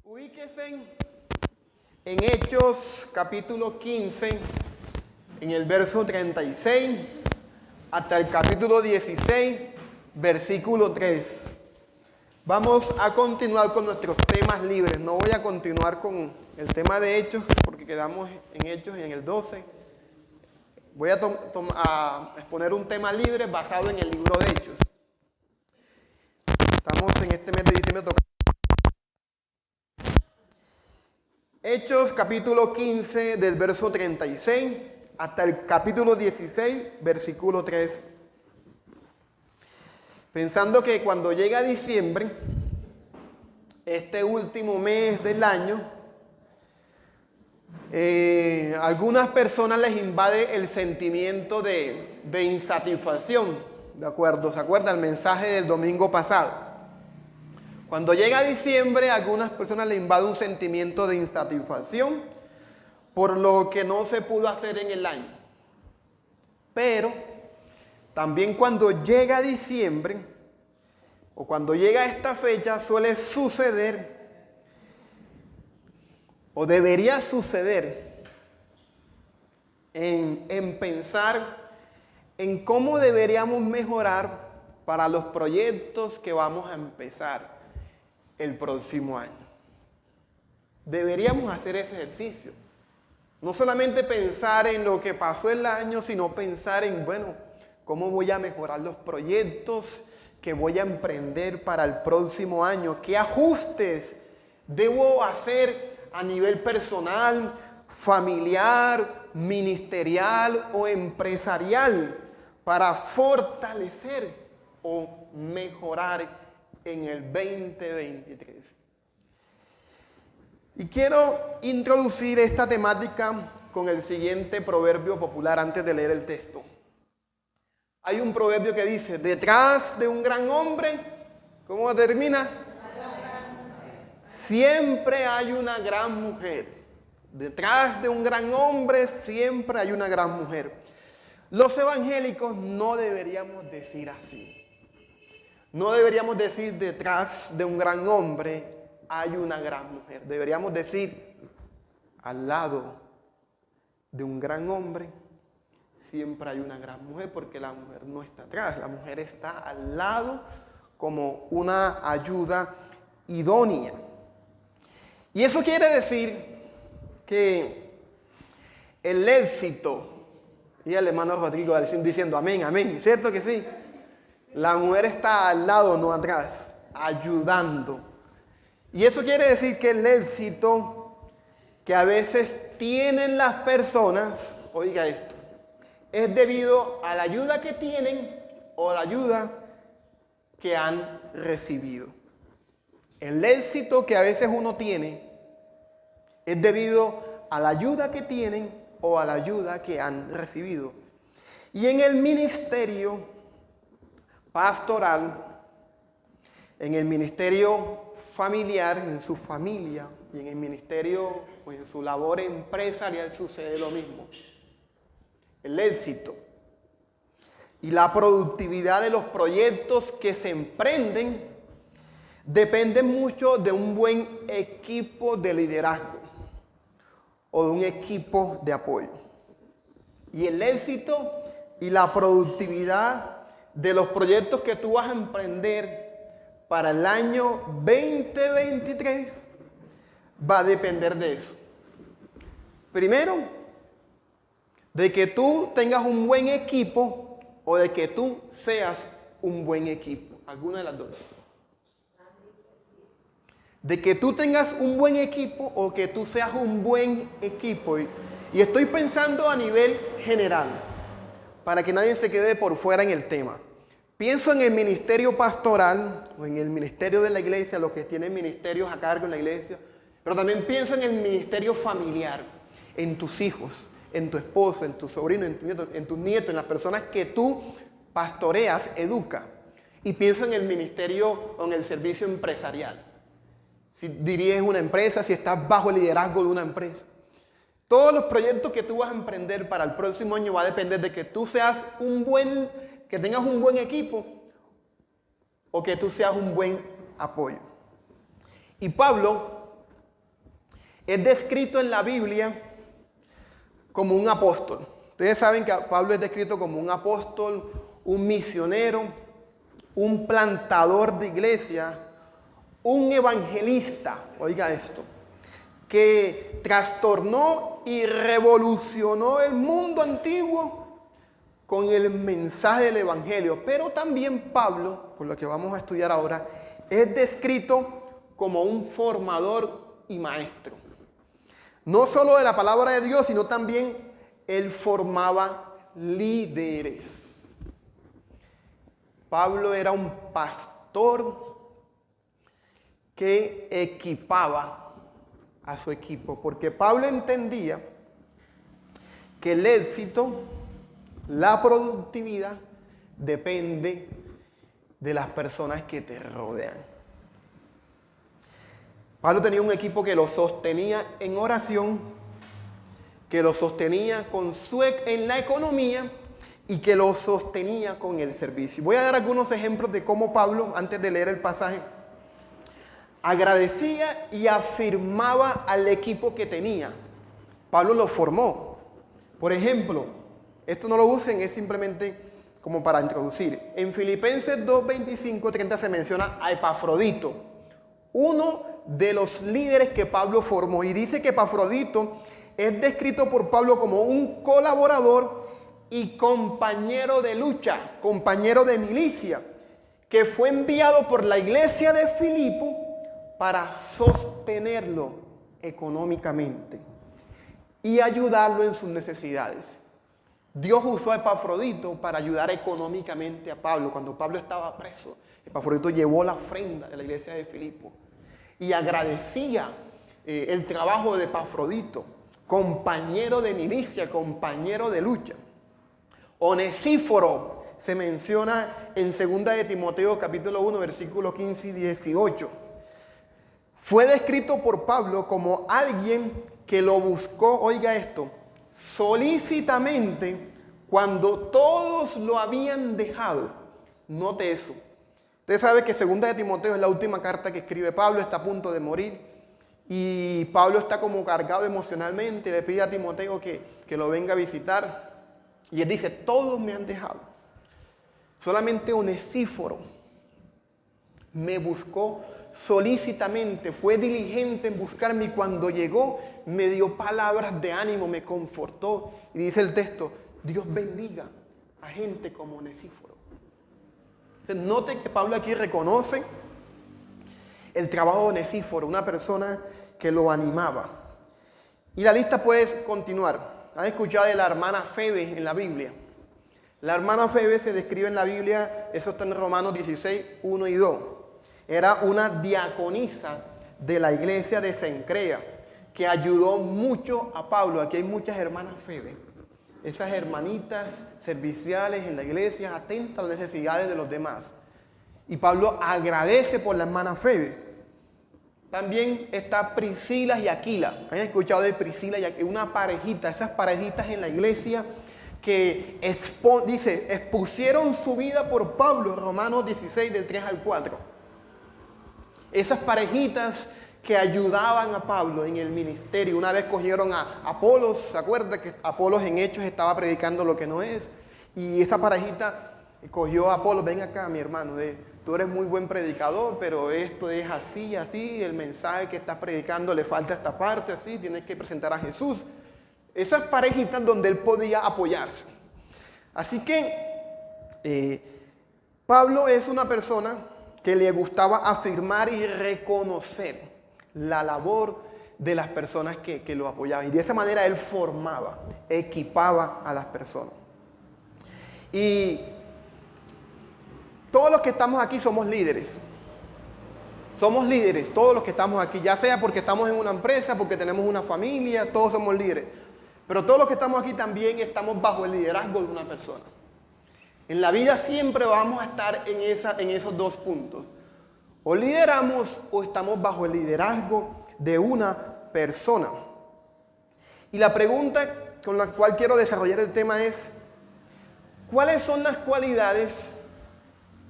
Ubíquese en Hechos capítulo 15, en el verso 36, hasta el capítulo 16, versículo 3. Vamos a continuar con nuestros temas libres. No voy a continuar con el tema de Hechos, porque quedamos en Hechos y en el 12. Voy a exponer un tema libre basado en el libro de Hechos. Estamos en este mes de diciembre tocando Hechos capítulo 15 del verso 36 hasta el capítulo 16 versículo 3. Pensando que cuando llega diciembre, este último mes del año, algunas personas les invade el sentimiento de insatisfacción. ¿De acuerdo? ¿Se acuerda el mensaje del domingo pasado? Cuando llega diciembre, a algunas personas les invade un sentimiento de insatisfacción por lo que no se pudo hacer en el año. Pero también cuando llega diciembre, o cuando llega esta fecha, suele suceder, o debería suceder, en pensar en cómo deberíamos mejorar para los proyectos que vamos a empezar el próximo año. Deberíamos hacer ese ejercicio. No solamente pensar en lo que pasó el año, sino pensar en, cómo voy a mejorar los proyectos que voy a emprender para el próximo año. ¿Qué ajustes debo hacer a nivel personal, familiar, ministerial o empresarial para fortalecer o mejorar en el 2023? Y quiero introducir esta temática con el siguiente proverbio popular antes de leer el texto. Hay un proverbio que dice: detrás de un gran hombre, ¿cómo termina? Siempre hay una gran mujer. Detrás de un gran hombre siempre hay una gran mujer. Los evangélicos no deberíamos decir así. No deberíamos decir detrás de un gran hombre hay una gran mujer. Deberíamos decir al lado de un gran hombre siempre hay una gran mujer, porque la mujer no está atrás, la mujer está al lado como una ayuda idónea. Y eso quiere decir que el éxito, y el hermano Rodrigo diciendo amén, amén, ¿cierto que sí? La mujer está al lado, no atrás, ayudando. Y eso quiere decir que el éxito que a veces tienen las personas, oiga esto, es debido a la ayuda que tienen o la ayuda que han recibido. El éxito que a veces uno tiene es debido a la ayuda que tienen o a la ayuda que han recibido. Y en el ministerio pastoral, en el ministerio familiar, en su familia, y en el ministerio o en su labor empresarial sucede lo mismo. El éxito y la productividad de los proyectos que se emprenden dependen mucho de un buen equipo de liderazgo o de un equipo de apoyo. Y el éxito y la productividad de los proyectos que tú vas a emprender para el año 2023 va a depender de eso. Primero, de que tú tengas un buen equipo o de que tú seas un buen equipo. Alguna de las dos. De que tú tengas un buen equipo o que tú seas un buen equipo. Y estoy pensando a nivel general, para que nadie se quede por fuera en el tema. Pienso en el ministerio pastoral o en el ministerio de la iglesia, los que tienen ministerios a cargo en la iglesia, pero también pienso en el ministerio familiar, en tus hijos, en tu esposo, en tu sobrino, en tus nietos, en las personas que tú pastoreas, educa. Y pienso en el ministerio o en el servicio empresarial. Si diriges una empresa, si estás bajo el liderazgo de una empresa. Todos los proyectos que tú vas a emprender para el próximo año va a depender de que tú seas que tengas un buen equipo o que tú seas un buen apoyo. Y Pablo es descrito en la Biblia como un apóstol. Ustedes saben que Pablo es descrito como un apóstol, un misionero, un plantador de iglesia, un evangelista, oiga esto, que trastornó y revolucionó el mundo antiguo con el mensaje del evangelio. Pero también Pablo, por lo que vamos a estudiar ahora, es descrito como un formador y maestro. No solo de la palabra de Dios, sino también él formaba líderes. Pablo era un pastor que equipaba a su equipo, porque Pablo entendía que el éxito, la productividad, depende de las personas que te rodean. Pablo tenía un equipo que lo sostenía en oración, que lo sostenía en la economía y que lo sostenía con el servicio. Voy a dar algunos ejemplos de cómo Pablo, antes de leer el pasaje, agradecía y afirmaba al equipo que tenía. Pablo lo formó. Por ejemplo, esto no lo usen, es simplemente como para introducir. En Filipenses 2:25-30 se menciona a Epafrodito, uno de los líderes que Pablo formó. Y dice que Epafrodito es descrito por Pablo como un colaborador y compañero de lucha, compañero de milicia, que fue enviado por la iglesia de Filipo para sostenerlo económicamente y ayudarlo en sus necesidades. Dios usó a Epafrodito para ayudar económicamente a Pablo. Cuando Pablo estaba preso, Epafrodito llevó la ofrenda de la iglesia de Filipo y agradecía el trabajo de Epafrodito, compañero de milicia, compañero de lucha. Onesíforo se menciona en 2 de Timoteo capítulo 1, versículos 15 y 18. Fue descrito por Pablo como alguien que lo buscó, oiga esto, solícitamente cuando todos lo habían dejado. Note eso. Usted sabe que 2 de Timoteo es la última carta que escribe Pablo, está a punto de morir. Y Pablo está como cargado emocionalmente, le pide a Timoteo que lo venga a visitar. Y él dice, todos me han dejado. Solamente Onesíforo me buscó solícitamente, fue diligente en buscarme y cuando llegó me dio palabras de ánimo, me confortó. Y dice el texto, Dios bendiga a gente como Onesíforo. Entonces, note que Pablo aquí reconoce el trabajo de Onesíforo, una persona que lo animaba. Y la lista puede continuar. ¿Han escuchado de la hermana Febe en la Biblia? La hermana Febe se describe en la Biblia, eso está en Romanos 16, 1 y 2. Era una diaconisa de la iglesia de Cencrea, que ayudó mucho a Pablo. Aquí hay muchas hermanas Febe. Esas hermanitas serviciales en la iglesia, atentas a las necesidades de los demás. Y Pablo agradece por la hermana Febe. También está Priscila y Aquila. ¿Han escuchado de Priscila y Aquila? Una parejita, esas parejitas en la iglesia que expusieron su vida por Pablo, Romanos 16, del 3 al 4. Esas parejitas que ayudaban a Pablo en el ministerio. Una vez cogieron a Apolos, ¿se acuerda que Apolos en Hechos estaba predicando lo que no es? Y esa parejita cogió a Apolos, ven acá mi hermano, tú eres muy buen predicador, pero esto es así, así, el mensaje que estás predicando le falta esta parte, así, tienes que presentar a Jesús. Esas parejitas donde él podía apoyarse. Así que Pablo es una persona que le gustaba afirmar y reconocer la labor de las personas que lo apoyaban. Y de esa manera él formaba, equipaba a las personas. Y todos los que estamos aquí somos líderes. Somos líderes, todos los que estamos aquí, ya sea porque estamos en una empresa, porque tenemos una familia, todos somos líderes. Pero todos los que estamos aquí también estamos bajo el liderazgo de una persona. En la vida siempre vamos a estar en esos dos puntos. O lideramos o estamos bajo el liderazgo de una persona. Y la pregunta con la cual quiero desarrollar el tema es, ¿cuáles son las cualidades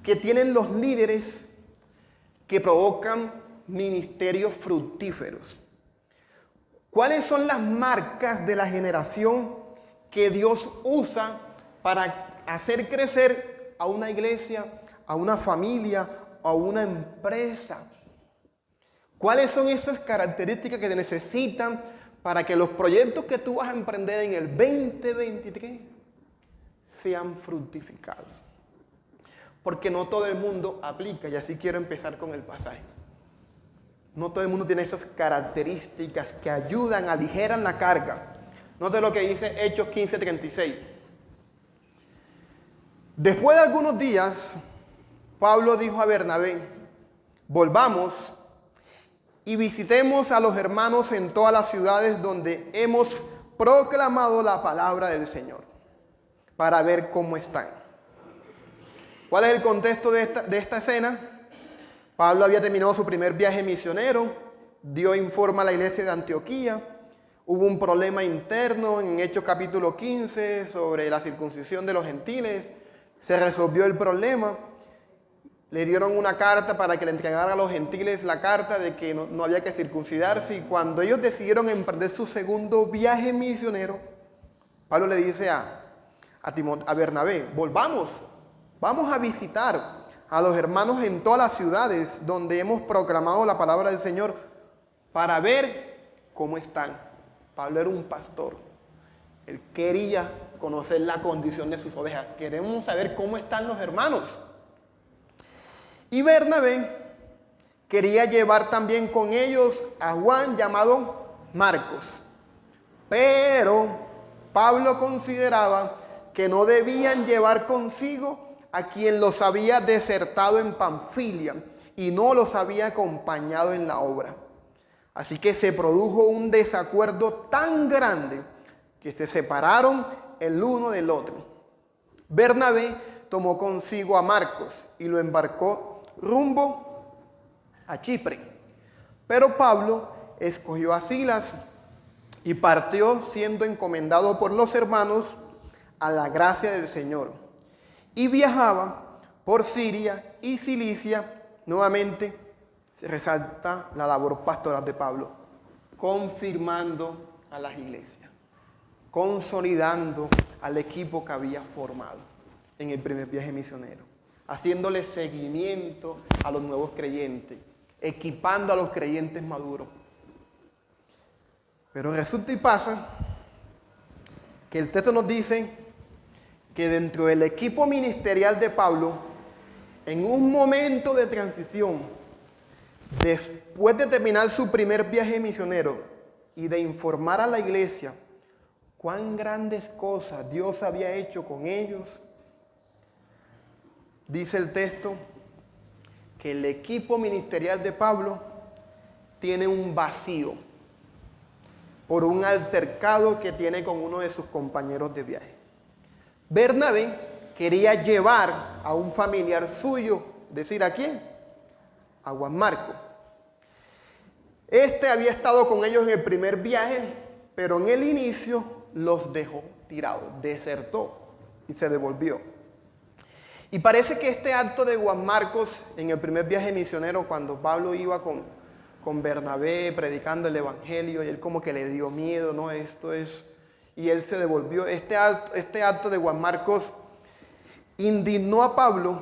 que tienen los líderes que provocan ministerios fructíferos? ¿Cuáles son las marcas de la generación que Dios usa para hacer crecer a una iglesia, a una familia, a una empresa? ¿Cuáles son esas características que se necesitan para que los proyectos que tú vas a emprender en el 2023 sean fructificados? Porque no todo el mundo aplica, y así quiero empezar con el pasaje. No todo el mundo tiene esas características que ayudan, aligeran la carga. Note lo que dice Hechos 15:36. Después de algunos días, Pablo dijo a Bernabé: volvamos y visitemos a los hermanos en todas las ciudades donde hemos proclamado la palabra del Señor, para ver cómo están. ¿Cuál es el contexto de esta escena? Pablo había terminado su primer viaje misionero, dio informe a la iglesia de Antioquía, hubo un problema interno en Hechos capítulo 15 sobre la circuncisión de los gentiles, se resolvió el problema, le dieron una carta para que le entregara a los gentiles la carta de que no había que circuncidarse, y cuando ellos decidieron emprender su segundo viaje misionero, Pablo le dice a Bernabé: vamos a visitar a los hermanos en todas las ciudades donde hemos proclamado la palabra del Señor para ver cómo están. Pablo era un pastor. Él quería conocer la condición de sus ovejas. Queremos saber cómo están los hermanos. Y Bernabé quería llevar también con ellos a Juan, llamado Marcos. Pero Pablo consideraba que no debían llevar consigo a quien los había desertado en Panfilia y no los había acompañado en la obra. Así que se produjo un desacuerdo tan grande que se separaron el uno del otro. Bernabé tomó consigo a Marcos y lo embarcó rumbo a Chipre. Pero Pablo escogió a Silas y partió, siendo encomendado por los hermanos a la gracia del Señor. Y viajaba por Siria y Cilicia. Nuevamente se resalta la labor pastoral de Pablo, confirmando a las iglesias, consolidando al equipo que había formado en el primer viaje misionero, haciéndole seguimiento a los nuevos creyentes, equipando a los creyentes maduros. Pero resulta y pasa que el texto nos dice que dentro del equipo ministerial de Pablo, en un momento de transición, después de terminar su primer viaje misionero y de informar a la iglesia cuán grandes cosas Dios había hecho con ellos, dice el texto que el equipo ministerial de Pablo tiene un vacío por un altercado que tiene con uno de sus compañeros de viaje. Bernabé quería llevar a un familiar suyo, ¿decir a quién? A Juan Marcos. Este había estado con ellos en el primer viaje, pero en el inicio los dejó tirados, desertó y se devolvió. Y parece que este acto de Juan Marcos en el primer viaje misionero, cuando Pablo iba con Bernabé predicando el evangelio, y él como que le dio miedo, ¿no? Y él se devolvió. Este acto de Juan Marcos indignó a Pablo,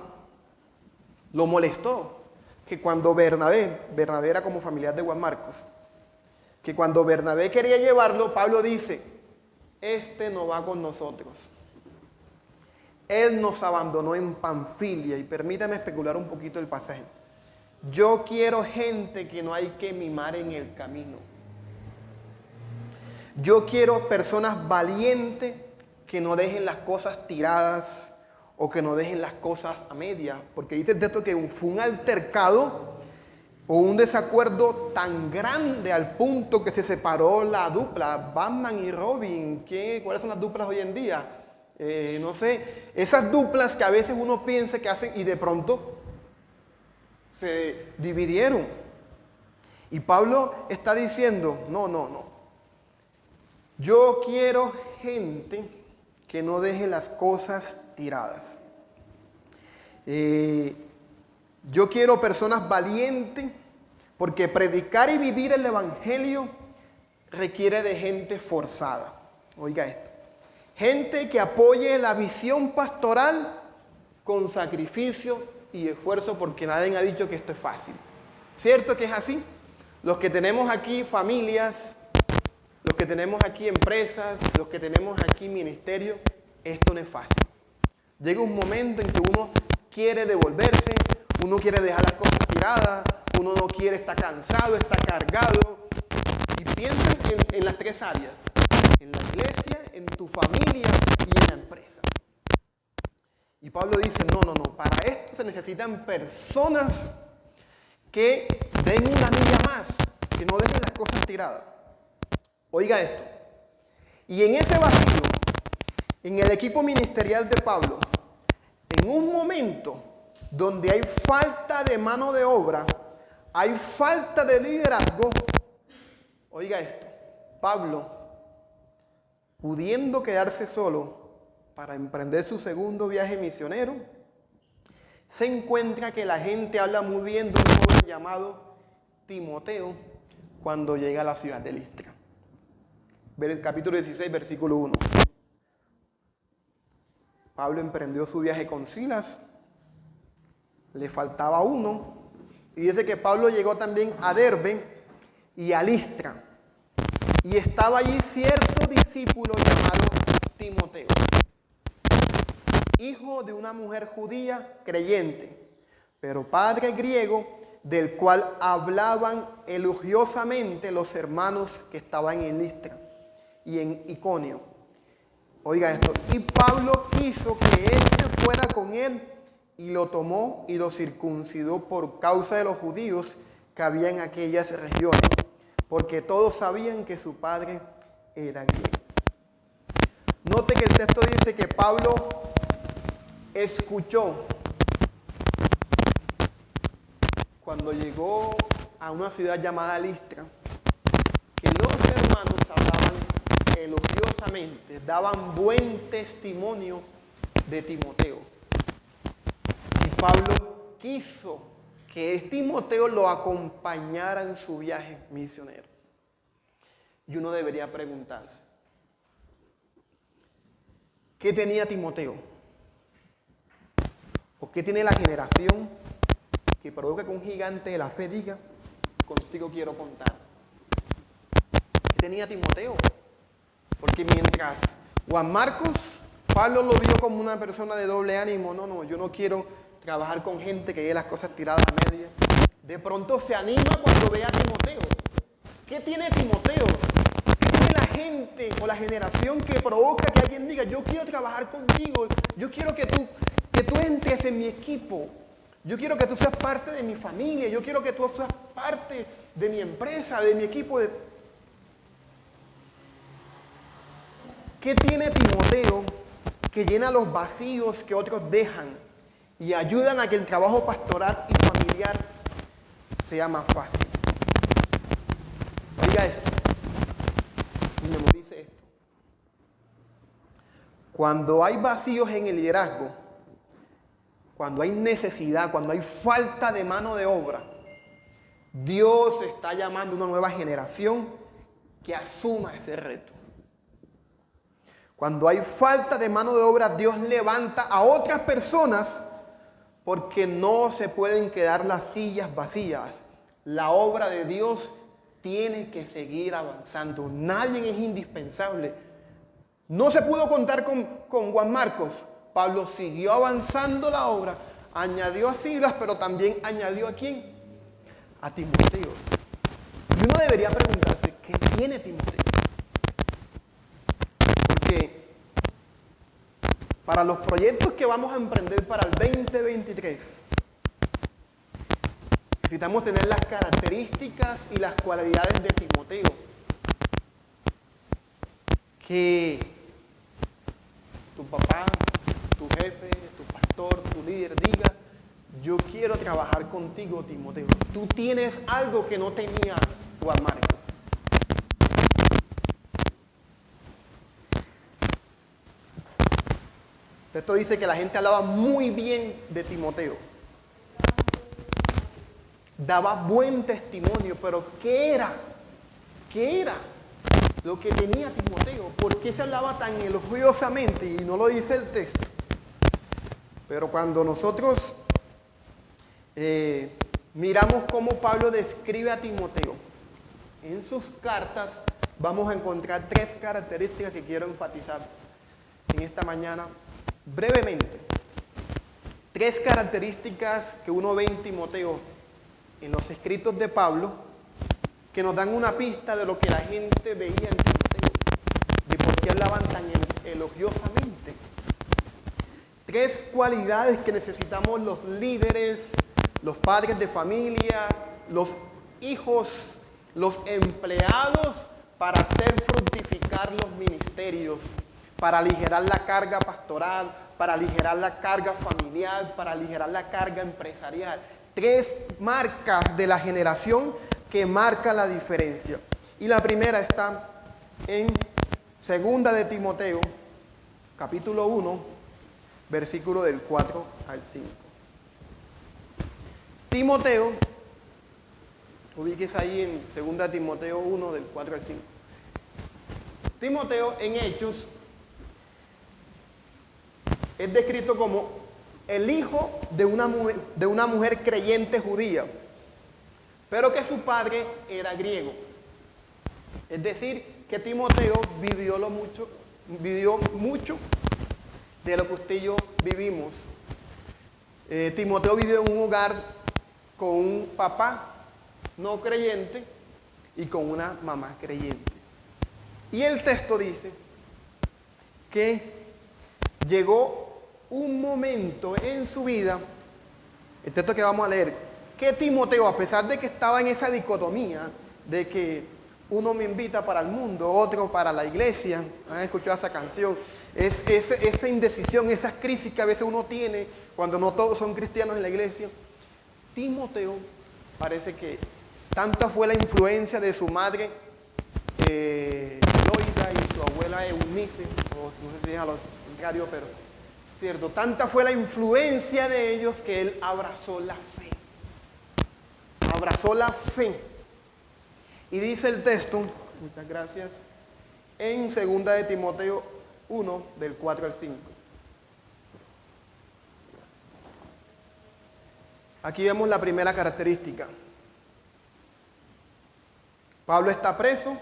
lo molestó. Que cuando Bernabé era como familiar de Juan Marcos, que cuando Bernabé quería llevarlo, Pablo dice: este no va con nosotros. Él nos abandonó en Panfilia. Y permítame especular un poquito el pasaje. Yo quiero gente que no hay que mimar en el camino. Yo quiero personas valientes que no dejen las cosas tiradas o que no dejen las cosas a medias. Porque dice el texto que fue un altercado o un desacuerdo tan grande al punto que se separó la dupla, Batman y Robin. ¿Cuáles son las duplas hoy en día? No sé, esas duplas que a veces uno piensa que hacen y de pronto se dividieron. Y Pablo está diciendo: no. Yo quiero gente que no deje las cosas tiradas. Yo quiero personas valientes, porque predicar y vivir el evangelio requiere de gente forzada. Oiga esto. Gente que apoye la visión pastoral con sacrificio y esfuerzo, porque nadie ha dicho que esto es fácil. ¿Cierto que es así? Los que tenemos aquí familias, los que tenemos aquí empresas, los que tenemos aquí ministerios, esto no es fácil. Llega un momento en que uno quiere devolverse, uno quiere dejar las cosas tiradas, uno no quiere, está cansado, está cargado. Y piensa en las tres áreas: en la iglesia, en tu familia y en la empresa. Y Pablo dice, no, para esto se necesitan personas que den una milla más, que no dejen las cosas tiradas. Oiga esto. Y en ese vacío, en el equipo ministerial de Pablo, en un momento donde hay falta de mano de obra, hay falta de liderazgo, oiga esto, Pablo, pudiendo quedarse solo para emprender su segundo viaje misionero, se encuentra que la gente habla muy bien de un joven llamado Timoteo cuando llega a la ciudad de Listra. Capítulo 16, versículo 1. Pablo emprendió su viaje con Silas, le faltaba uno, y dice que Pablo llegó también a Derbe y a Listra, y estaba allí cierto discípulo llamado Timoteo, hijo de una mujer judía creyente, pero padre griego, del cual hablaban elogiosamente los hermanos que estaban en Listra y en Iconio. Oiga esto, y Pablo quiso que éste fuera con él, y lo tomó y lo circuncidó por causa de los judíos que había en aquellas regiones, porque todos sabían que su padre era griego. Note que el texto dice que Pablo escuchó cuando llegó a una ciudad llamada Listra, que los hermanos hablaban elogiosamente, daban buen testimonio de Timoteo. Y Pablo quiso que Timoteo lo acompañara en su viaje misionero. Y uno debería preguntarse, ¿qué tenía Timoteo? ¿O qué tiene la generación que provoca que un gigante de la fe diga, contigo quiero contar? ¿Qué tenía Timoteo? Porque mientras Juan Marcos, Pablo lo vio como una persona de doble ánimo, no, yo no quiero trabajar con gente que lleve las cosas tiradas a media. De pronto se anima cuando ve a Timoteo. ¿Qué tiene Timoteo? ¿Qué tiene la gente o la generación que provoca que alguien diga, yo quiero trabajar contigo, yo quiero que tú entres en mi equipo, yo quiero que tú seas parte de mi familia, yo quiero que tú seas parte de mi empresa, de mi equipo? ¿Qué tiene Timoteo que llena los vacíos que otros dejan y ayudan a que el trabajo pastoral y familiar sea más fácil? Oiga esto y memorice esto. Cuando hay vacíos en el liderazgo, cuando hay necesidad, cuando hay falta de mano de obra, Dios está llamando a una nueva generación que asuma ese reto. Cuando hay falta de mano de obra, Dios levanta a otras personas porque no se pueden quedar las sillas vacías. La obra de Dios tiene que seguir avanzando. Nadie es indispensable. No se pudo contar con Juan Marcos. Pablo siguió avanzando la obra, añadió a Silas, pero también añadió ¿a quién? A Timoteo. Y uno debería preguntarse, ¿qué tiene Timoteo? Porque para los proyectos que vamos a emprender para el 2023, necesitamos tener las características y las cualidades de Timoteo. Que tu papá, tu jefe, tu pastor, tu líder diga, yo quiero trabajar contigo, Timoteo. Tú tienes algo que no tenía Juan Marcos. Esto dice que la gente hablaba muy bien de Timoteo. Daba buen testimonio, pero ¿qué era? ¿Qué era? lo que tenía Timoteo. ¿Por qué se hablaba tan elogiosamente? Y no lo dice el texto. Pero cuando nosotros miramos cómo Pablo describe a Timoteo en sus cartas, vamos a encontrar 3 características que quiero enfatizar en esta mañana brevemente. 3 características que uno ve en Timoteo, en los escritos de Pablo, que nos dan una pista de lo que la gente veía en Timoteo, de por qué hablaban tan elogiosamente. 3 cualidades que necesitamos los líderes, los padres de familia, los hijos, los empleados para hacer fructificar los ministerios, para aligerar la carga pastoral, para aligerar la carga familiar, para aligerar la carga empresarial. 3 marcas de la generación que marcan la diferencia. Y la primera está en 2 de Timoteo, capítulo 1, versículo del 4 al 5. Timoteo, ubíquese ahí en 2 Timoteo 1, del 4 al 5. Timoteo en Hechos es descrito como el hijo de una mujer creyente judía, pero que su padre era griego. Es decir, que Timoteo vivió mucho de lo que usted y yo vivimos. Timoteo vivió en un hogar con un papá no creyente y con una mamá creyente. Y el texto dice que llegó un momento en su vida, el texto que vamos a leer, que Timoteo, a pesar de que estaba en esa dicotomía de que uno me invita para el mundo, otro para la iglesia, ¿han escuchado esa canción? Esa indecisión, esas crisis que a veces uno tiene cuando no todos son cristianos en la iglesia. Timoteo parece que tanta fue la influencia de su madre Loida y su abuela Eunice, o no sé si es a lo contrario, pero cierto, tanta fue la influencia de ellos que él abrazó la fe. Abrazó la fe. Y dice el texto, muchas gracias, en 2 de Timoteo 1, del 4 al 5. Aquí vemos la primera característica. Pablo está preso,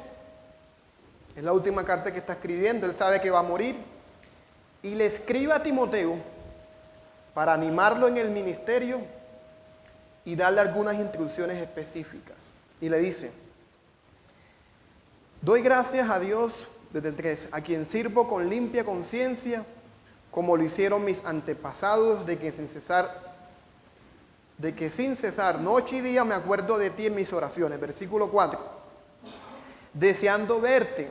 es la última carta que está escribiendo, él sabe que va a morir, y le escribe a Timoteo para animarlo en el ministerio y darle algunas instrucciones específicas. Y le dice: doy gracias a Dios, desde el 3, a quien sirvo con limpia conciencia, como lo hicieron mis antepasados, de que sin cesar, noche y día me acuerdo de ti en mis oraciones. Versículo 4. Deseando verte,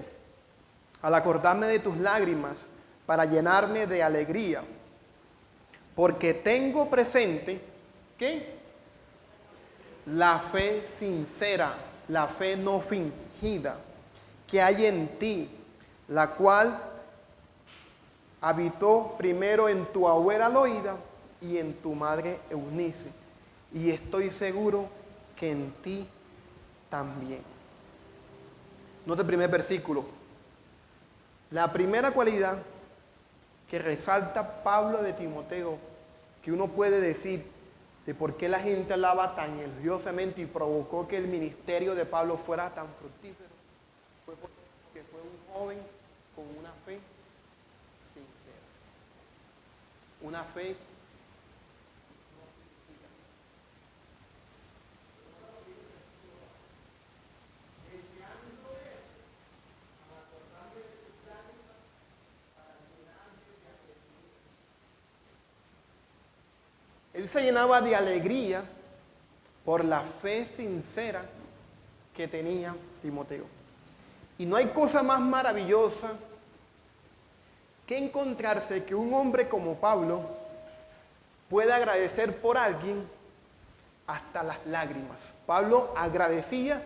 al acordarme de tus lágrimas, para llenarme de alegría, porque tengo presente, ¿qué? La fe sincera, la fe no fingida, que hay en ti, la cual habitó primero en tu abuela Loida y en tu madre Eunice, y estoy seguro que en ti también. Nota el primer versículo. La primera cualidad que resalta Pablo de Timoteo, que uno puede decir de por qué la gente hablaba tan elogiosamente y provocó que el ministerio de Pablo fuera tan fructífero, fue porque fue un joven con una fe sincera. Una fe él se llenaba de alegría por la fe sincera que tenía Timoteo. Y no hay cosa más maravillosa que encontrarse que un hombre como Pablo pueda agradecer por alguien hasta las lágrimas. Pablo agradecía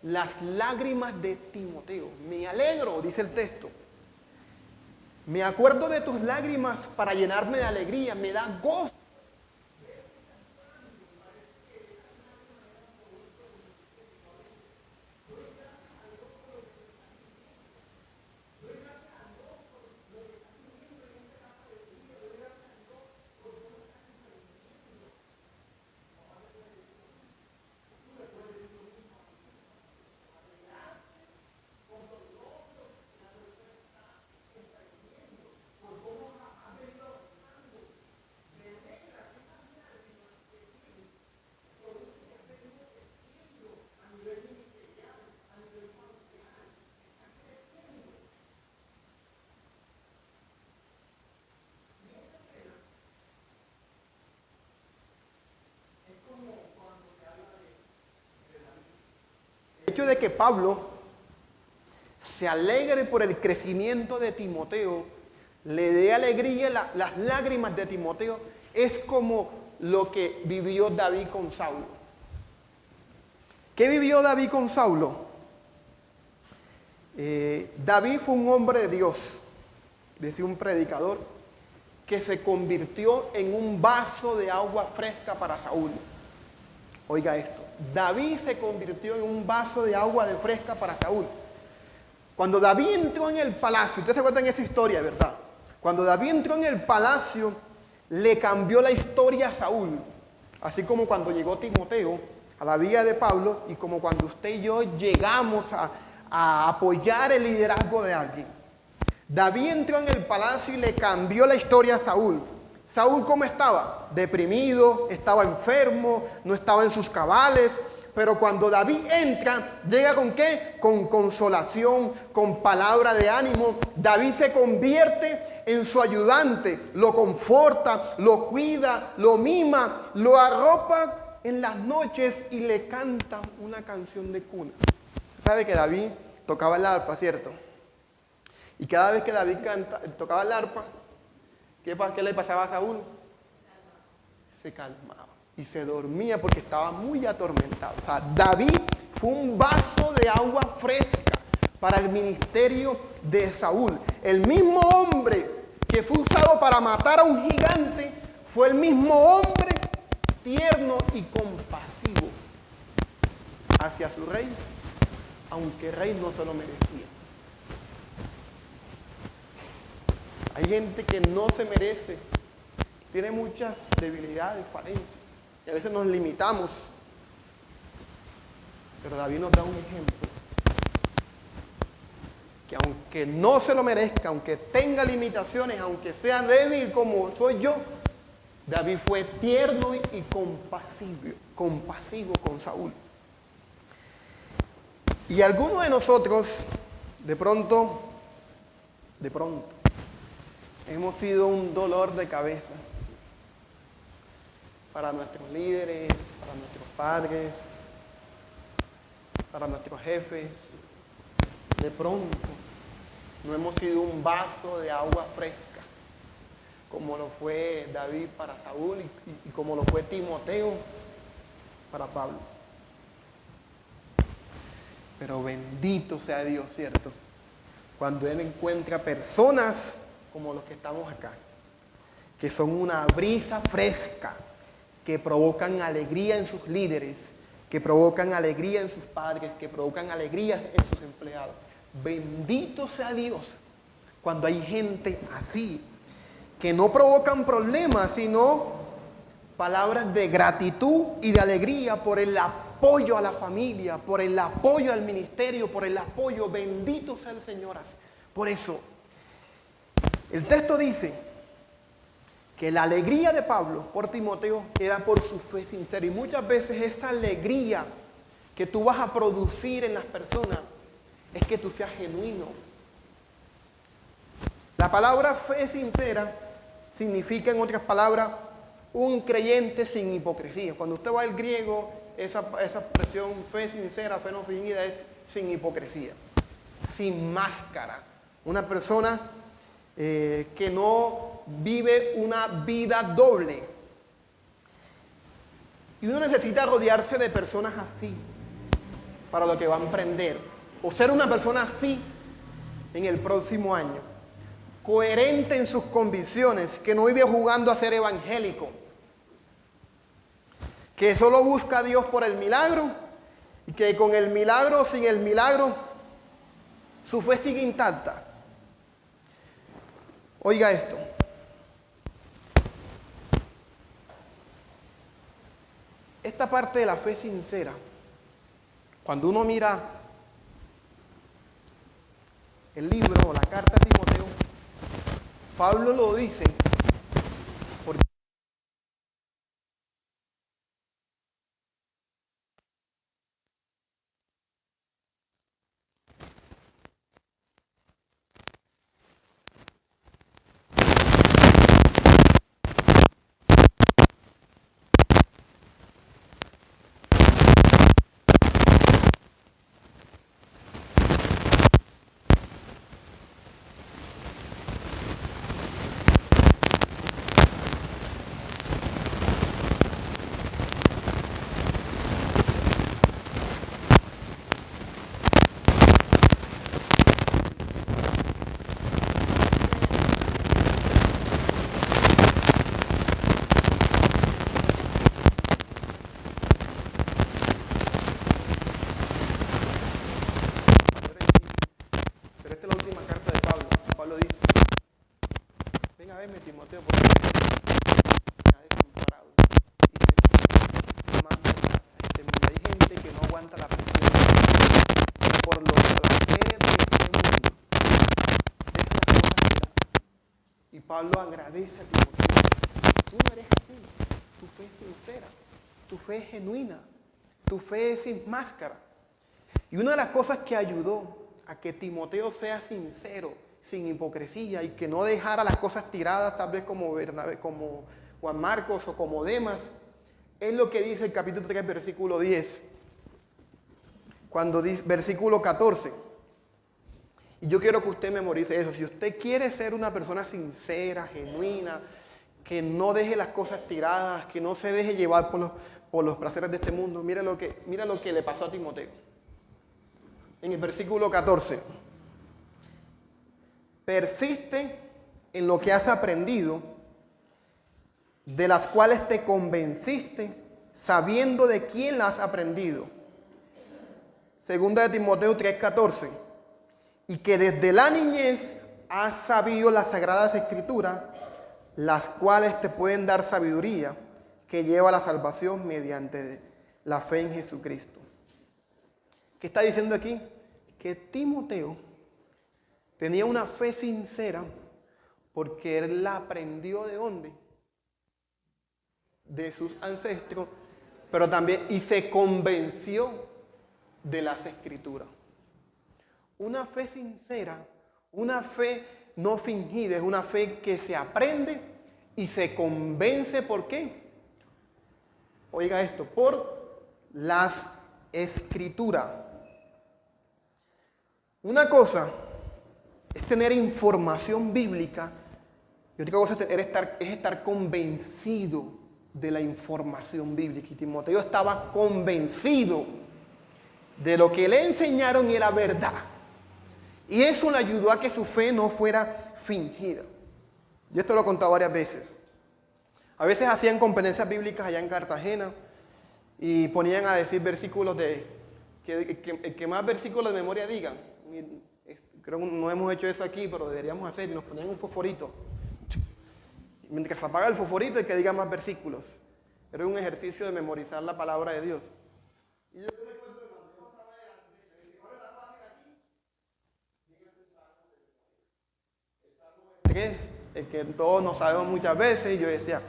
las lágrimas de Timoteo. Me alegro, dice el texto. Me acuerdo de tus lágrimas para llenarme de alegría, me da gozo. de que Pablo se alegre por el crecimiento de Timoteo, le dé alegría, las lágrimas de Timoteo, es como lo que vivió David con Saulo. ¿Qué vivió David con Saulo? David fue un hombre de Dios, decía un predicador, que se convirtió en un vaso de agua fresca para Saúl. Oiga esto, David se convirtió en un vaso de agua de fresca para Saúl. Cuando David entró en el palacio, ustedes se acuerdan de esa historia, ¿verdad? Cuando David entró en el palacio, le cambió la historia a Saúl. Así como cuando llegó Timoteo a la vida de Pablo y como cuando usted y yo llegamos a apoyar el liderazgo de alguien. David entró en el palacio y le cambió la historia a Saúl. Saúl, ¿cómo estaba? Deprimido, estaba enfermo, no estaba en sus cabales. Pero cuando David entra, llega ¿con qué? Con consolación, con palabra de ánimo. David se convierte en su ayudante, lo conforta, lo cuida, lo mima, lo arropa en las noches y le canta una canción de cuna. ¿Sabe que David tocaba el arpa, cierto? Y cada vez que David tocaba el arpa, ¿qué le pasaba a Saúl? Se calmaba y se dormía porque estaba muy atormentado. O sea, David fue un vaso de agua fresca para el ministerio de Saúl. El mismo hombre que fue usado para matar a un gigante fue el mismo hombre tierno y compasivo hacia su rey, aunque el rey no se lo merecía. Hay gente que no se merece, tiene muchas debilidades, falencias, y a veces nos limitamos. Pero David nos da un ejemplo, que aunque no se lo merezca, aunque tenga limitaciones, aunque sea débil como soy yo, David fue tierno y compasivo con Saúl. Y algunos de nosotros, de pronto, hemos sido un dolor de cabeza para nuestros líderes, para nuestros padres, para nuestros jefes. De pronto, no hemos sido un vaso de agua fresca, como lo fue David para Saúl y como lo fue Timoteo para Pablo. Pero bendito sea Dios, ¿cierto? Cuando Él encuentra personas como los que estamos acá, que son una brisa fresca, que provocan alegría en sus líderes, que provocan alegría en sus padres, que provocan alegría en sus empleados. Bendito sea Dios cuando hay gente así, que no provocan problemas, sino palabras de gratitud y de alegría por el apoyo a la familia, por el apoyo al ministerio, por el apoyo. Bendito sea el Señor. Por eso, el texto dice que la alegría de Pablo por Timoteo era por su fe sincera. Y muchas veces esa alegría que tú vas a producir en las personas es que tú seas genuino. La palabra fe sincera significa, en otras palabras, un creyente sin hipocresía. Cuando usted va al griego, esa expresión fe sincera, fe no fingida, es sin hipocresía, sin máscara. Una persona que no vive una vida doble. Y uno necesita rodearse de personas así para lo que va a emprender. O ser una persona así en el próximo año. Coherente en sus convicciones, que no vive jugando a ser evangélico. Que solo busca a Dios por el milagro y que con el milagro o sin el milagro su fe sigue intacta. Oiga esto. Esta parte de la fe sincera, cuando uno mira el libro o la carta a Timoteo, Pablo lo dice porque tráeme Timoteo porque me ha desamparado. Y se más este mundo. Hay gente que no aguanta la presión por los placeres de este mundo. Deja las cosas tiradas. Y Pablo agradece a Timoteo. Tú no eres así. Tu fe es sincera. Tu fe es genuina. Tu fe es sin máscara. Y una de las cosas que ayudó a que Timoteo sea sincero, sin hipocresía y que no dejara las cosas tiradas, tal vez como Bernabé, como Juan Marcos o como Demas, es lo que dice el capítulo 3, versículo 10. Cuando dice, versículo 14. Y yo quiero que usted memorice eso. Si usted quiere ser una persona sincera, genuina, que no deje las cosas tiradas, que no se deje llevar por los placeres de este mundo, mira lo que le pasó a Timoteo. En el versículo 14. Persiste en lo que has aprendido, de las cuales te convenciste, sabiendo de quién las has aprendido. Segunda de Timoteo 3:14. Y que desde la niñez has sabido las sagradas escrituras, las cuales te pueden dar sabiduría, que lleva a la salvación mediante la fe en Jesucristo. ¿Qué está diciendo aquí? Que Timoteo tenía una fe sincera porque él la aprendió ¿de dónde? De sus ancestros, pero también y se convenció de las escrituras. Una fe sincera, una fe no fingida, es una fe que se aprende y se convence. ¿Por qué? Oiga esto, por las escrituras. Una cosa es tener información bíblica y otra cosa es estar convencido de la información bíblica. Y Timoteo estaba convencido de lo que le enseñaron era verdad. Y eso le ayudó a que su fe no fuera fingida. Yo esto lo he contado varias veces. A veces hacían conferencias bíblicas allá en Cartagena y ponían a decir versículos el que más versículos de memoria diga. Creo que no hemos hecho eso aquí, pero deberíamos hacer. Y nos ponían un fosforito. Mientras se apaga el fosforito, el que diga más versículos. Era un ejercicio de memorizar la palabra de Dios. Y yo recuerdo que cuando yo estaba delante, ¿cuál es la fácil aquí? El Salmo 3, el que todos nos sabemos muchas veces. Y yo decía,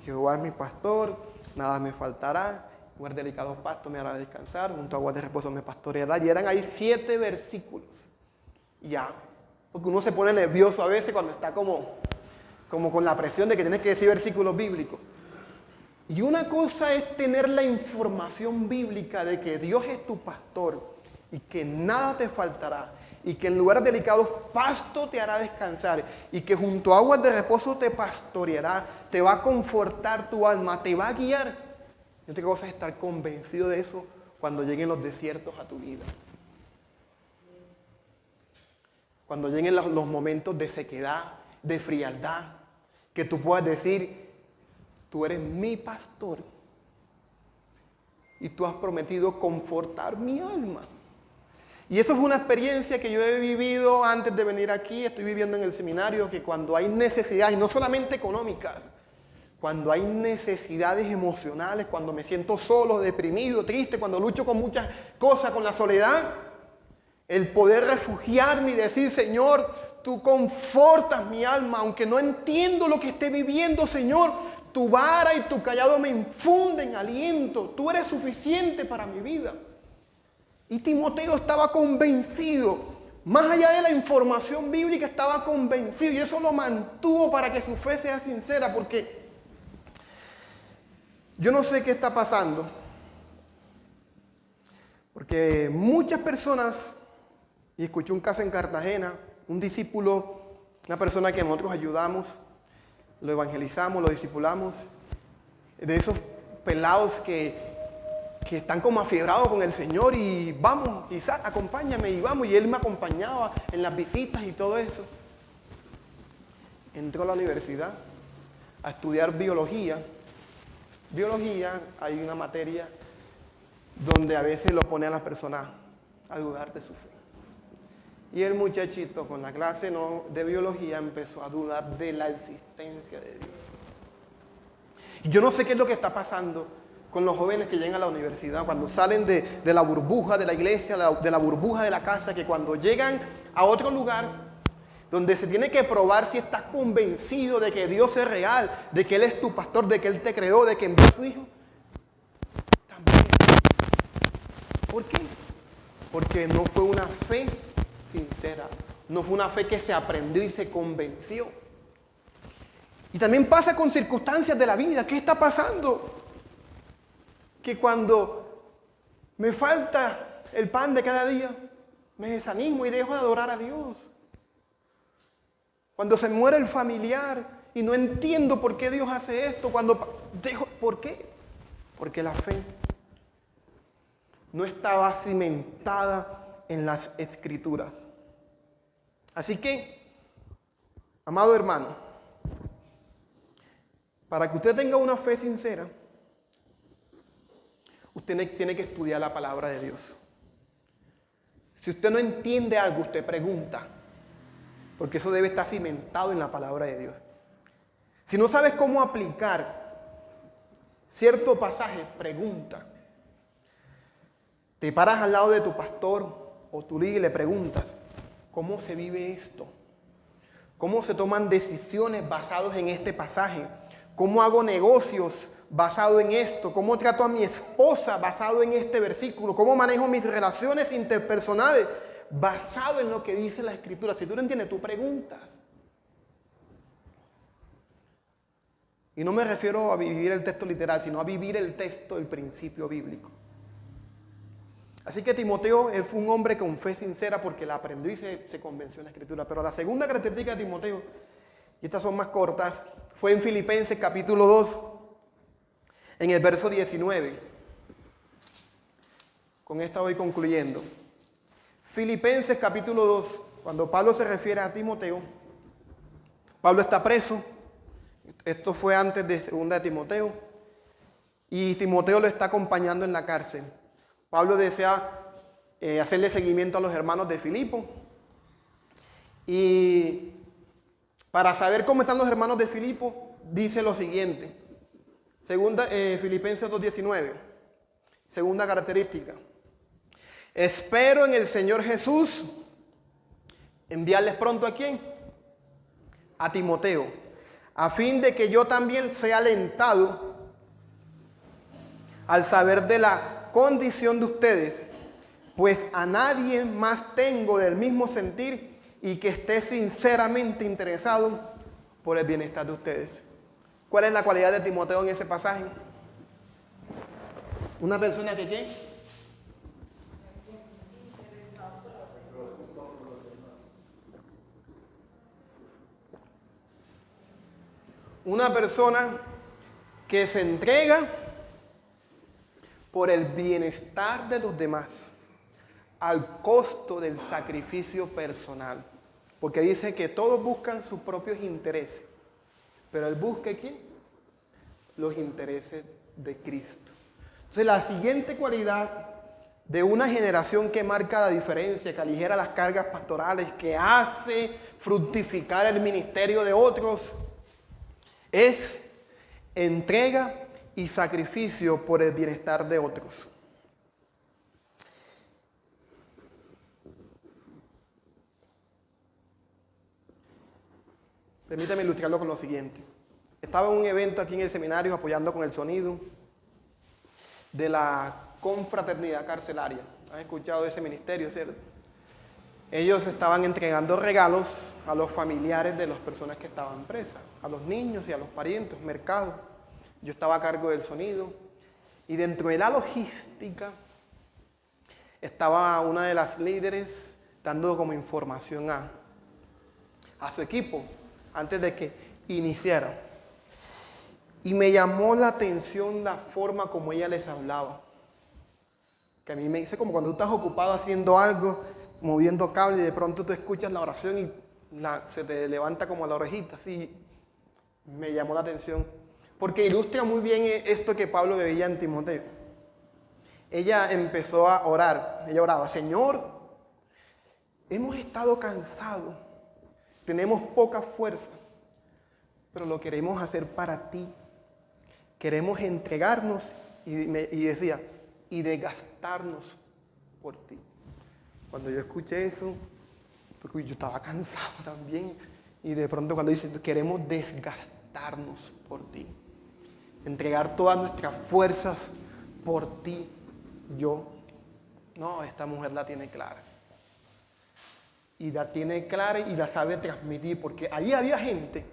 Jehová es mi pastor, nada me faltará. Lugar delicado pasto me hará descansar, junto a aguas de reposo me pastoreará. Y eran ahí 7 versículos. Y ya, porque uno se pone nervioso a veces cuando está como con la presión de que tienes que decir versículos bíblicos. Y una cosa es tener la información bíblica de que Dios es tu pastor y que nada te faltará y que en lugares delicados pasto te hará descansar y que junto a aguas de reposo te pastoreará, te va a confortar tu alma, te va a guiar. Y otra cosa es estar convencido de eso cuando lleguen los desiertos a tu vida. Cuando lleguen los momentos de sequedad, de frialdad, que tú puedas decir, tú eres mi pastor y tú has prometido confortar mi alma. Y eso fue una experiencia que yo he vivido antes de venir aquí, estoy viviendo en el seminario, que cuando hay necesidades, y no solamente económicas, cuando hay necesidades emocionales, cuando me siento solo, deprimido, triste, cuando lucho con muchas cosas, con la soledad, el poder refugiarme y decir, Señor, tú confortas mi alma, aunque no entiendo lo que esté viviendo, Señor, tu vara y tu callado me infunden aliento, tú eres suficiente para mi vida. Y Timoteo estaba convencido, más allá de la información bíblica, estaba convencido, y eso lo mantuvo para que su fe sea sincera, porque yo no sé qué está pasando, porque muchas personas, y escuché un caso en Cartagena, un discípulo, una persona que nosotros ayudamos, lo evangelizamos, lo discipulamos, de esos pelados que están como afiebrados con el Señor y vamos, Isaac, acompáñame y vamos, y él me acompañaba en las visitas y todo eso. Entró a la universidad a estudiar biología. Biología, hay una materia donde a veces lo pone a las personas a dudar de su fe. Y el muchachito con la clase de biología empezó a dudar de la existencia de Dios. Y yo no sé qué es lo que está pasando con los jóvenes que llegan a la universidad, cuando salen de la burbuja de la iglesia, de la burbuja de la casa, que cuando llegan a otro lugar donde se tiene que probar si estás convencido de que Dios es real, de que Él es tu pastor, de que Él te creó, de que envió a su Hijo, también. ¿Por qué? Porque no fue una fe sincera, no fue una fe que se aprendió y se convenció. Y también pasa con circunstancias de la vida. ¿Qué está pasando? Que cuando me falta el pan de cada día, me desanimo y dejo de adorar a Dios. Cuando se muere el familiar y no entiendo por qué Dios hace esto, ¿por qué? Porque la fe no estaba cimentada en las Escrituras. Así que, amado hermano, para que usted tenga una fe sincera, usted tiene que estudiar la palabra de Dios. Si usted no entiende algo, usted pregunta, porque eso debe estar cimentado en la palabra de Dios. Si no sabes cómo aplicar cierto pasaje, pregunta. Te paras al lado de tu pastor o tu líder y le preguntas, ¿cómo se vive esto? ¿Cómo se toman decisiones basadas en este pasaje? ¿Cómo hago negocios basado en esto? ¿Cómo trato a mi esposa basado en este versículo? ¿Cómo manejo mis relaciones interpersonales basado en lo que dice la Escritura? Si tú no entiendes, tú preguntas. Y no me refiero a vivir el texto literal, sino a vivir el texto del principio bíblico. Así que Timoteo fue un hombre con fe sincera porque la aprendió y se convenció en la Escritura. Pero la segunda característica de Timoteo, y estas son más cortas, fue en Filipenses capítulo 2, en el verso 19. Con esta voy concluyendo. Filipenses capítulo 2, cuando Pablo se refiere a Timoteo, Pablo está preso. Esto fue antes de 2 de Timoteo. Y Timoteo lo está acompañando en la cárcel. Pablo desea hacerle seguimiento a los hermanos de Filipo. Y para saber cómo están los hermanos de Filipo, dice lo siguiente. Filipenses 2:19. Segunda característica. Espero en el Señor Jesús enviarles pronto ¿a quién? A Timoteo, a fin de que yo también sea alentado al saber de la condición de ustedes, pues a nadie más tengo del mismo sentir y que esté sinceramente interesado por el bienestar de ustedes. ¿Cuál es la cualidad de Timoteo en ese pasaje? Una persona que ¿qué? Una persona que se entrega por el bienestar de los demás, al costo del sacrificio personal. Porque dice que todos buscan sus propios intereses, pero él busca ¿quién? Los intereses de Cristo. Entonces la siguiente cualidad de una generación que marca la diferencia, que aligera las cargas pastorales, que hace fructificar el ministerio de otros, es entrega y sacrificio por el bienestar de otros. Permítame ilustrarlo con lo siguiente. Estaba en un evento aquí en el seminario apoyando con el sonido de la confraternidad carcelaria. ¿Han escuchado de ese ministerio, cierto? Ellos estaban entregando regalos a los familiares de las personas que estaban presas, a los niños y a los parientes, mercados. Yo estaba a cargo del sonido y dentro de la logística estaba una de las líderes dando como información a su equipo antes de que iniciara. Y me llamó la atención la forma como ella les hablaba. Que a mí me dice como cuando tú estás ocupado haciendo algo, moviendo cable y de pronto tú escuchas la oración y se te levanta como la orejita. Así me llamó la atención. Porque ilustra muy bien esto que Pablo veía en Timoteo. Ella empezó a orar. Ella oraba, Señor, hemos estado cansados, tenemos poca fuerza, pero lo queremos hacer para ti. Queremos entregarnos y decía, y desgastarnos por ti. Cuando yo escuché eso, porque yo estaba cansado también, y de pronto cuando dice, queremos desgastarnos por ti, entregar todas nuestras fuerzas por ti, no, esta mujer la tiene clara. Y la tiene clara y la sabe transmitir, porque ahí había gente,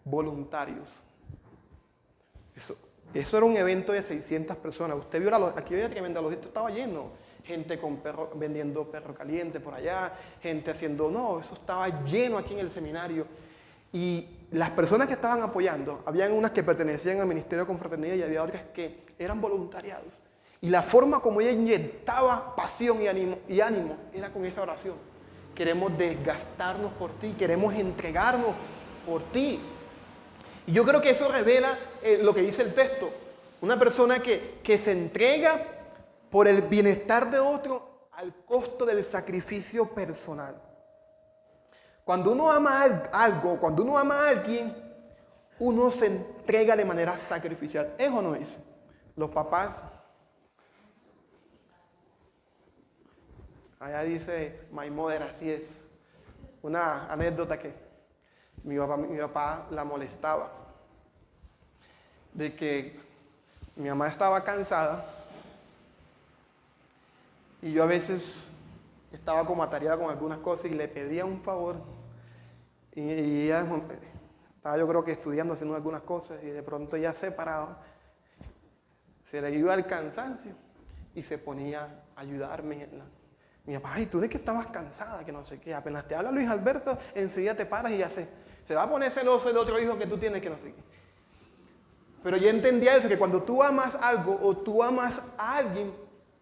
voluntarios. Eso era un evento de 600 personas. Usted vio, aquí había tremenda logística, estaba lleno. Gente con vendiendo perro caliente por allá, gente haciendo, eso estaba lleno aquí en el seminario. Y las personas que estaban apoyando, habían unas que pertenecían al Ministerio de Confraternidad y había otras que eran voluntariados. Y la forma como ella inyectaba pasión y ánimo era con esa oración. Queremos desgastarnos por ti, queremos entregarnos por ti. Y yo creo que eso revela lo que dice el texto. Una persona que se entrega por el bienestar de otro al costo del sacrificio personal. Cuando uno ama algo, cuando uno ama a alguien, uno se entrega de manera sacrificial. ¿Es o no es? Los papás, allá dice my mother, así es. Una anécdota que mi papá la molestaba. De que mi mamá estaba cansada y yo a veces estaba como atareada con algunas cosas y le pedía un favor. Y ella estaba, yo creo que estudiando, haciendo algunas cosas, y de pronto ella se paraba, se le iba el cansancio y se ponía a ayudarme. Mi papá, ay, tú de que estabas cansada, que no sé qué. Apenas te habla Luis Alberto, enseguida te paras y ya se va a poner celoso el otro hijo que tú tienes, que no sé qué. Pero yo entendía eso, que cuando tú amas algo o tú amas a alguien,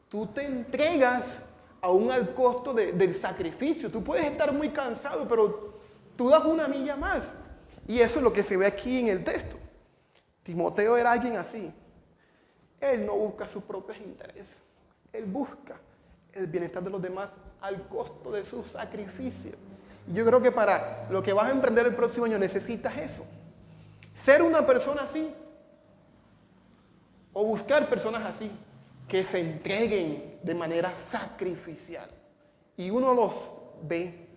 tú te entregas aún al costo del sacrificio. Tú puedes estar muy cansado, pero tú das una milla más. Y eso es lo que se ve aquí en el texto. Timoteo era alguien así. Él no busca sus propios intereses. Él busca el bienestar de los demás al costo de su sacrificio. Y yo creo que para lo que vas a emprender el próximo año necesitas eso. Ser una persona así. O buscar personas así, que se entreguen de manera sacrificial. Y uno los ve.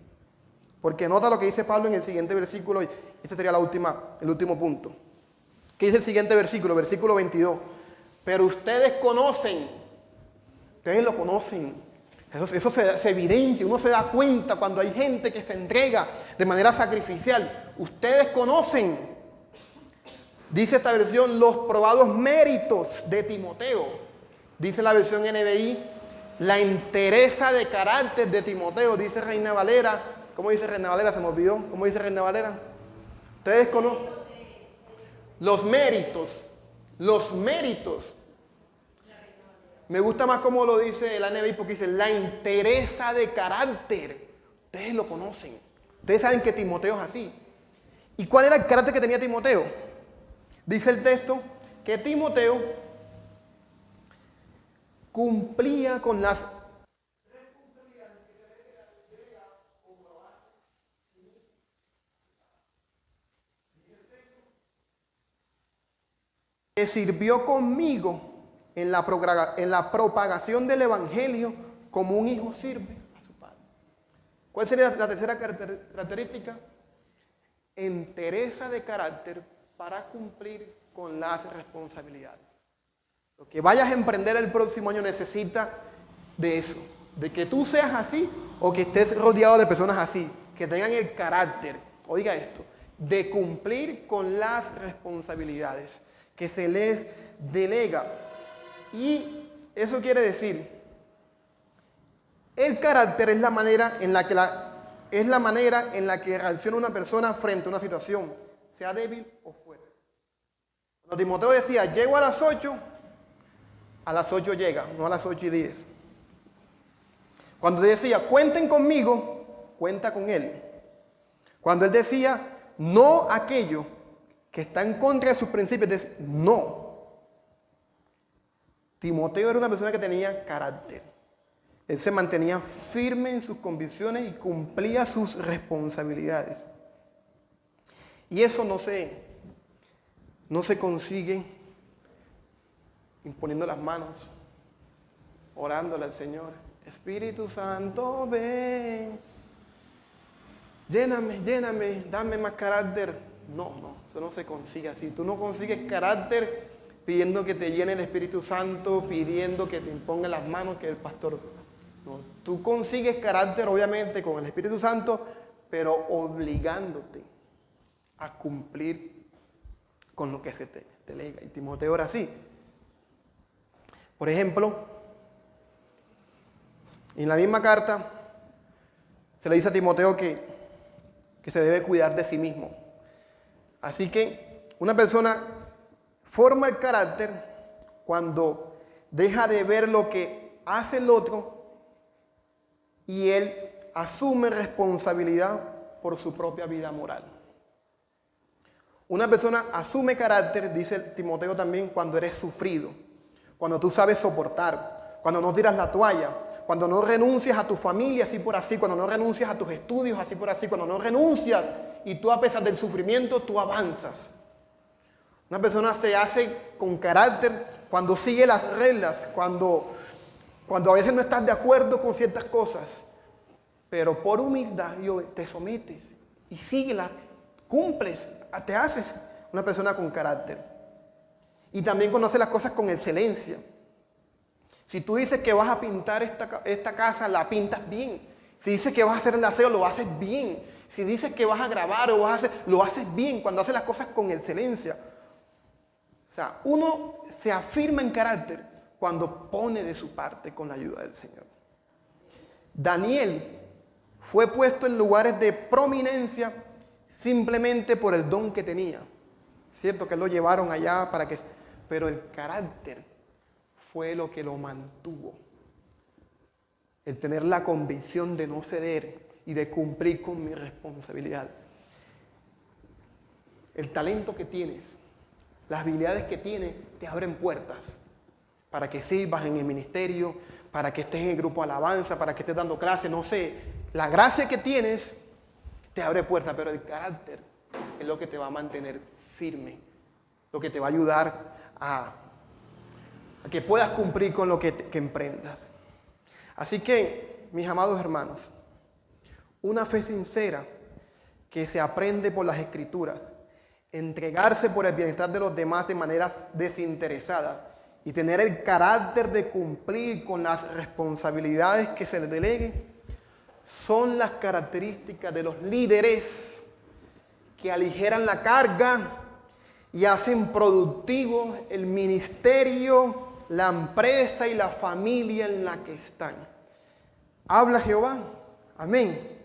Porque nota lo que dice Pablo en el siguiente versículo, y este sería el último punto. ¿Qué dice el siguiente versículo? Versículo 22. Pero ustedes lo conocen. Eso se evidencia, uno se da cuenta cuando hay gente que se entrega de manera sacrificial. Ustedes conocen. Dice esta versión, los probados méritos de Timoteo. Dice la versión NBI, la entereza de carácter de Timoteo. Dice Reina Valera. ¿Cómo dice Reina Valera? Se me olvidó. ¿Cómo dice Reina Valera? Ustedes conocen. Los méritos. Los méritos. Me gusta más cómo lo dice la NBI porque dice, la entereza de carácter. Ustedes lo conocen. Ustedes saben que Timoteo es así. ¿Y cuál era el carácter que tenía Timoteo? Dice el texto que Timoteo cumplía con las responsabilidades que se le delegaban como trabajo. Dice el texto que sirvió conmigo en la propagación del evangelio como un hijo sirve a su padre. ¿Cuál sería la tercera característica? Entereza de carácter para cumplir con las responsabilidades. Lo que vayas a emprender el próximo año necesita de eso, de que tú seas así o que estés rodeado de personas así, que tengan el carácter, oiga esto, de cumplir con las responsabilidades que se les delega. Y eso quiere decir, el carácter es la manera en la que reacciona una persona frente a una situación, sea débil o fuerte. Cuando Timoteo decía, llego a las 8 llega, no a las 8:10. Cuando decía, cuenten conmigo, cuenta con él. Cuando él decía, no aquello que está en contra de sus principios, decía, no. Timoteo era una persona que tenía carácter, Él se mantenía firme en sus convicciones y cumplía sus responsabilidades. Y eso no se consigue imponiendo las manos, orándole al Señor. Espíritu Santo, ven. Lléname, dame más carácter. No, eso no se consigue así. Tú no consigues carácter pidiendo que te llene el Espíritu Santo, pidiendo que te imponga las manos, que el pastor. No, tú consigues carácter obviamente con el Espíritu Santo, pero obligándote a cumplir con lo que se te delega. Y Timoteo era así. Por ejemplo, en la misma carta se le dice a Timoteo que se debe cuidar de sí mismo. Así que una persona forma el carácter cuando deja de ver lo que hace el otro y él asume responsabilidad por su propia vida moral. Una persona asume carácter, dice Timoteo también, cuando eres sufrido, cuando tú sabes soportar, cuando no tiras la toalla, cuando no renuncias a tu familia así por así, cuando no renuncias a tus estudios así por así, cuando no renuncias y tú a pesar del sufrimiento tú avanzas. Una persona se hace con carácter cuando sigue las reglas, cuando a veces no estás de acuerdo con ciertas cosas, pero por humildad te sometes y síguelas, cumples, te haces una persona con carácter. Y también cuando haces las cosas con excelencia. Si tú dices que vas a pintar esta casa, la pintas bien. Si dices que vas a hacer el aseo, lo haces bien. Si dices que vas a grabar o lo haces bien, cuando haces las cosas con excelencia. O sea, uno se afirma en carácter cuando pone de su parte con la ayuda del Señor. Daniel fue puesto en lugares de prominencia simplemente por el don que tenía. Cierto que lo llevaron allá pero el carácter fue lo que lo mantuvo. El tener la convicción de no ceder y de cumplir con mi responsabilidad. El talento que tienes, las habilidades que tienes, te abren puertas para que sirvas en el ministerio, para que estés en el grupo de alabanza, para que estés dando clases, no sé. La gracia que tienes te abre puertas, pero el carácter es lo que te va a mantener firme, lo que te va a ayudar a que puedas cumplir con lo que emprendas. Así que, mis amados hermanos, una fe sincera que se aprende por las Escrituras, entregarse por el bienestar de los demás de manera desinteresada y tener el carácter de cumplir con las responsabilidades que se les deleguen, son las características de los líderes que aligeran la carga y hacen productivo el ministerio, la empresa y la familia en la que están. Habla Jehová. Amén.